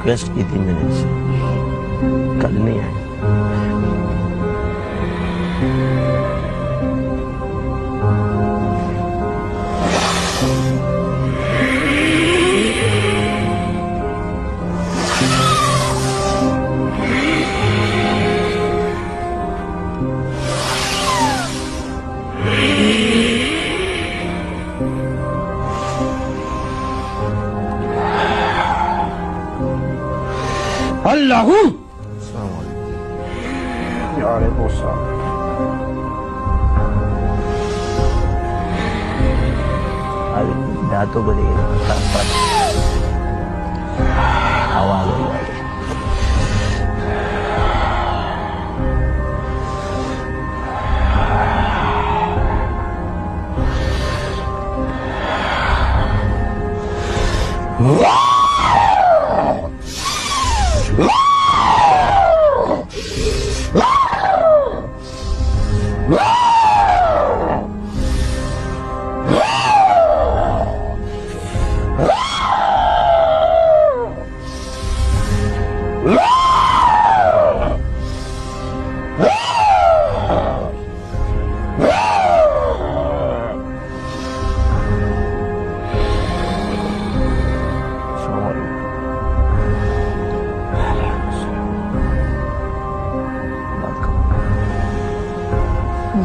Request کی تھی میں نے اس سے، کل نہیں آئی۔ اللہ السلام علیکم۔ وعلیکم السلام۔ دانتوں کو دیکھے آواز ہو جائے گی۔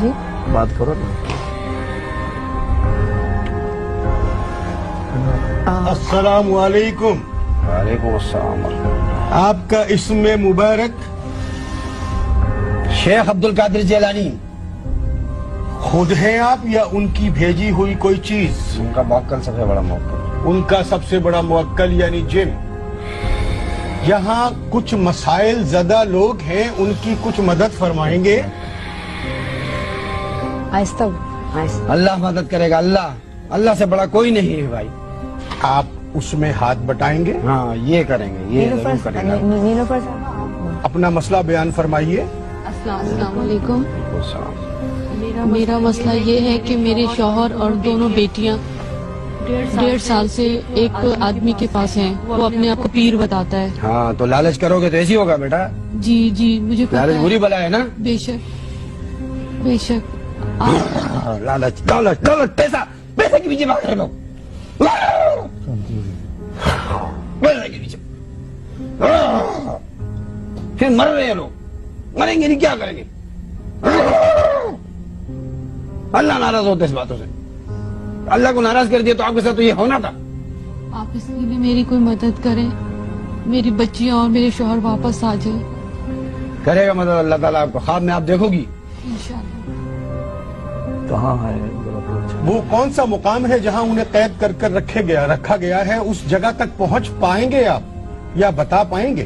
جی بات کرو نا۔ السلام علیکم۔ وعلیکم السلام۔ آپ کا اسم مبارک؟ شیخ عبد القادر جیلانی۔ خود ہیں آپ یا ان کی بھیجی ہوئی کوئی چیز؟ ان کا موکل سب سے بڑا موکل۔ ان کا سب سے بڑا موکل یعنی جن۔ یہاں کچھ مسائل زدہ لوگ ہیں، ان کی کچھ مدد فرمائیں گے؟ آہستہ آہستہ۔ اللہ مدد کرے گا، اللہ سے بڑا کوئی نہیں ہے بھائی۔ آپ اس میں ہاتھ بٹائیں گے؟ ہاں یہ کریں گے، یہ ضرور کریں گے۔ نیلوفر صاحب اپنا مسئلہ بیان فرمائیے۔ السلام علیکم۔ السلام۔ میرا مسئلہ یہ ہے کہ میرے شوہر اور دونوں بیٹیاں 1.5 سال سے ایک آدمی کے پاس ہیں، وہ اپنے آپ کو پیر بتاتا ہے۔ ہاں تو لالچ کرو گے تو ایسے ہی ہوگا بیٹا۔ جی جی مجھے پتا لالچ ہے۔ بری بلا ہے نا۔ بے شک بے شک۔ لالچ لالچ لالچ، پیسہ کے پیچھے بھاگ رہے لوگ، پیسے کے پیچھے پھر مر رہے ہیں لوگ، مریں گے نہیں کیا کریں گے؟ اللہ ناراض ہوتا ہے اس باتوں سے، اللہ کو ناراض کر دیا تو آپ کے ساتھ تو یہ ہونا تھا۔ آپ اس کے لیے میری کوئی مدد کریں، میری بچیاں اور میرے شوہر واپس آ جائیں کرے گا مدد اللہ تعالیٰ آپ کو، خواب میں آپ دیکھو گی۔ انشاءاللہ۔ کہاں ہے؟ وہ کون سا مقام ہے جہاں انہیں قید کر کر رکھا گیا ہے؟ اس جگہ تک پہنچ پائیں گے آپ یا بتا پائیں گے؟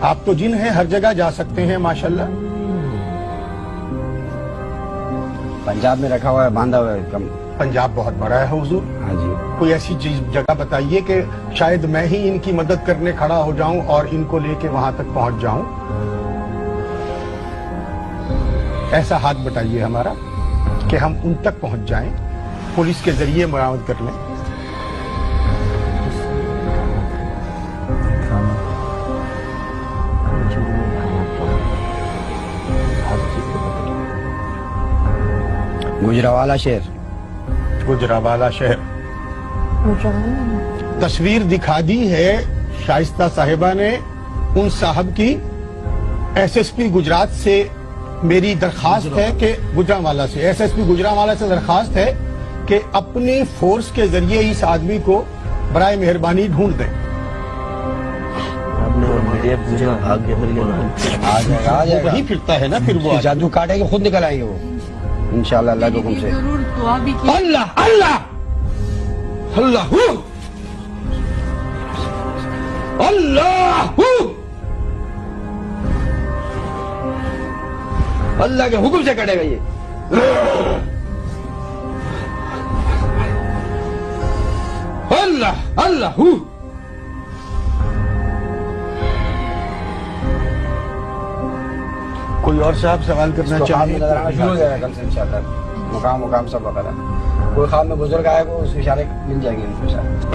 آپ تو جن ہیں، ہر جگہ جا سکتے ہیں ماشاءاللہ۔ پنجاب میں رکھا ہوا ہے، باندھا ہوا ہے کم۔ پنجاب بہت بڑا ہے حضور، ہاں جی۔ کوئی ایسی جگہ بتائیے کہ شاید میں ہی ان کی مدد کرنے کھڑا ہو جاؤں اور ان کو لے کے وہاں تک پہنچ جاؤں۔ ایسا ہاتھ بٹائیے ہمارا کہ ہم ان تک پہنچ جائیں، پولیس کے ذریعے برآمد کر لیں۔ گجرانوالہ شہر۔ گجرانوالہ شہر۔ تصویر دکھا دی ہے شائستہ صاحبہ نے ان صاحب کی۔ ایس ایس پی گجرات سے میری درخواست ہے کہ گجرانوالہ سے، ایس ایس پی گجرانوالہ سے درخواست ہے کہ اپنی فورس کے ذریعے اس آدمی کو برائے مہربانی ڈھونڈ دیں۔ آپ نے میڈیا پوچھا بھاگ گیا، پھر آ جائے گا، آ جائے گا۔ وہی پھرتا ہے نا پھر وہ جادو کاٹے گے خود نکل آئیں گے وہ انشاءاللہ اللہ کے حکم سے۔ ضرور دعا بھی کی۔ اللہ اللہ اللہ اللہ اللہ کے حکم سے کٹے گا یہ۔ اللہ اللہ کوئی اور صاحب سوال کرنا چاہیے؟ شروع ہو جائے گا کل سے انشاءاللہ، مقام سب وغیرہ۔ کوئی خواب میں بزرگ آئے گا اس اشارے مل جائیں گے ان کو شاید۔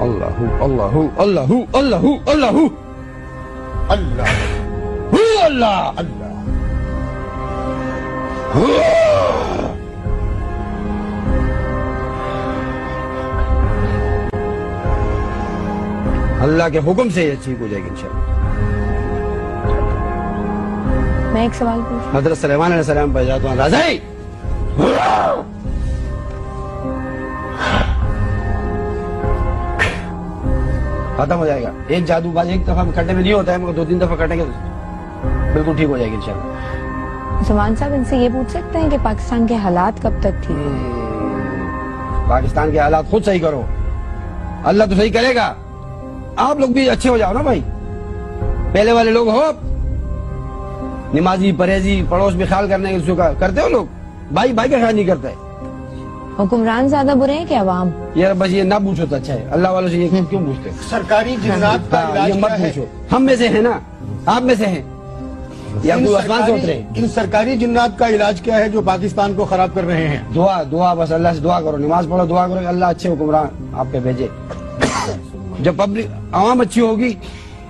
اللہ اللہ اللہ اللہ اللہ اللہ اللہ اللہ اللہ کے حکم سے یہ ٹھیک ہو جائے گی انشاءاللہ. میں ایک سوال پوچھوں. حضرت سلیمان علیہ السلام پر جاتا ہوں. رضائی ختم ہو جائے گا. ایک جادو باز ایک دفعہ کٹنے میں نہیں ہوتا ہے, مگر 2-3 دفعہ کٹیں گے تو بالکل ٹھیک ہو جائے گی انشاءاللہ. سلمان صاحب ان سے یہ پوچھ سکتے ہیں کہ پاکستان کے حالات کب تک ٹھیک ہوں گے؟ پاکستان کے حالات خود صحیح کرو, اللہ تو صحیح کرے گا. آپ لوگ بھی اچھے ہو جاؤ نا بھائی, پہلے والے لوگ ہو, نمازی پرہیزی پڑوس میں خیال کرنے کا کرتے ہو لوگ, بھائی بھائی کا خیال نہیں کرتا ہے. حکمران زیادہ برے ہیں کہ عوام؟ یہ بس یہ نہ پوچھو تو اچھا ہے, اللہ والوں سے یہ کیوں پوچھتے ہو؟ سرکاری جنات کا علاج یہ مت کیا ہے؟ پوچھو, ہم میں سے ہیں نا, آپ میں سے ہیں, یا کوئی آسمان سے اترے. ان سرکاری جنات کا علاج کیا ہے جو پاکستان کو خراب کر رہے ہیں؟ دعا بس اللہ سے دعا کرو, نماز پڑھو, دعا کرو کہ اللہ اچھے حکمران آپ پہ بھیجے. جب پبلک عوام اچھی ہوگی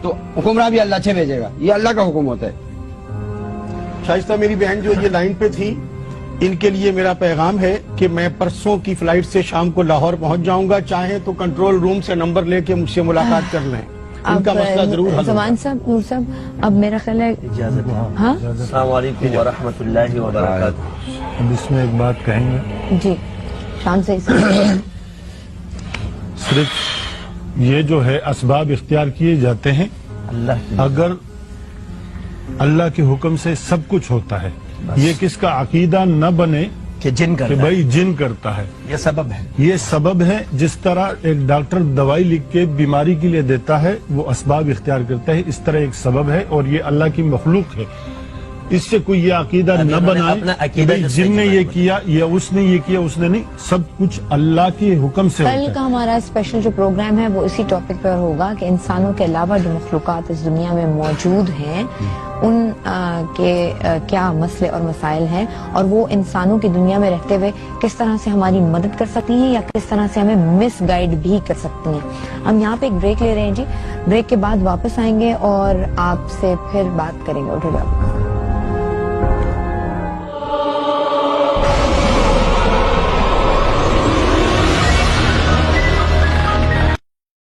تو حکمران بھی اللہ اچھے بھیجے گا, یہ اللہ کا حکم ہوتا ہے. شائستہ میری بہن جو یہ لائن پہ تھی, ان کے لیے میرا پیغام ہے کہ میں پرسوں کی فلائٹ سے شام کو لاہور پہنچ جاؤں گا, چاہیں تو کنٹرول روم سے نمبر لے کے مجھ سے ملاقات کر لیں, ان کا مسئلہ ضرور حل سلمان صاحب, نور صاحب, اب میرا خیال ہے اجازت ہے. ہاں السلام علیکم ورحمۃ اللہ وبرکاتہ. اب اس میں ایک بات کہیں گے, جی شان سے صرف یہ جو ہے اسباب اختیار کیے جاتے ہیں, اللہ کی اگر اللہ کے حکم سے سب کچھ ہوتا ہے. یہ کس کا عقیدہ نہ بنے کہ جن کہ کرتا ہے, بھائی جن کرتا ہے, یہ سبب ہے. یہ سبب ہے. جس طرح ایک ڈاکٹر دوائی لکھ کے بیماری کے لیے دیتا ہے, وہ اسباب اختیار کرتا ہے, اس طرح ایک سبب ہے, اور یہ اللہ کی مخلوق ہے. اس سے کوئی یہ عقیدہ نہ انہوں نے بنائے اپنا کہ عقیدہ بھائی جو جن نے صحیح یہ بنا. کیا یا اس نے یہ کیا, اس نے نہیں, سب کچھ اللہ کے حکم سے کل ہوتا کا ہے. ہمارا اسپیشل جو پروگرام ہے وہ اسی ٹاپک پر ہوگا کہ انسانوں کے علاوہ جو مخلوقات اس دنیا میں موجود ہیں ان کے کیا مسئلے اور مسائل ہیں, اور وہ انسانوں کی دنیا میں رہتے ہوئے کس طرح سے ہماری مدد کر سکتی ہیں یا کس طرح سے ہمیں مس گائیڈ بھی کر سکتی ہیں. ہم یہاں پہ ایک بریک لے رہے ہیں جی, بریک کے بعد واپس آئیں گے اور آپ سے پھر بات کریں گے. اٹھو جاؤ.